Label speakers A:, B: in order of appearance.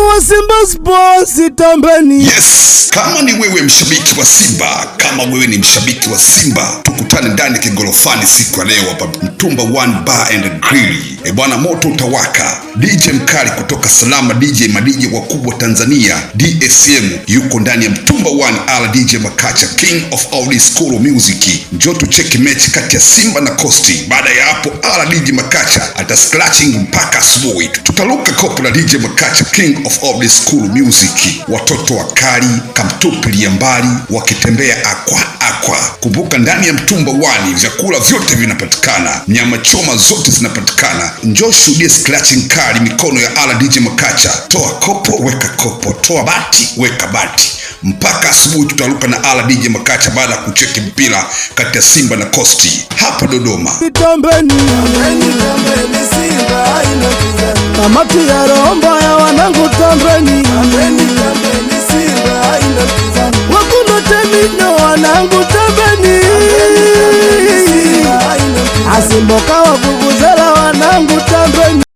A: wanangu wa Simba Sports tambeni.
B: Yes, kama ni wewe mshabiki wa Simba, kama wewe ni mshabiki wa Simba, tukutane ndani kigorofani siku ya leo hapa Mtumba One Bar and Grill. Bwana, moto utawaka. DJ mkali kutoka Salama, DJ madiji wakubwa Tanzania, DSM yuko ndani ya Mtumba One, ala DJ Makacha, King of Old School Music. Njoo tucheki mechi kati ya Simba na Costi. Baada ya hapo, ala DJ Makacha ata scratching mpaka asubuhi. Tutaluka kopo la DJ Makacha, King of Old School Music. Watoto wakali kamtupilia mbali wakitembea akwa. Kumbuka ndani ya Mtumba One vyakula vyote vinapatikana, nyama choma zote zinapatikana. Njoo shuhudie scratching kali mikono ya ala DJ Makacha. Toa kopo weka kopo, toa bati weka bati. Mpaka asubuhi tutaruka na ala DJ Makacha baada ya kucheki mpira kati ya Simba na Costi hapa Dodoma.
A: Tambeni Simba inakizana. Kamati ya romba ya wanangu tambeni. Tambeni Simba inakizana. Wakuna temino wanangu tambeni.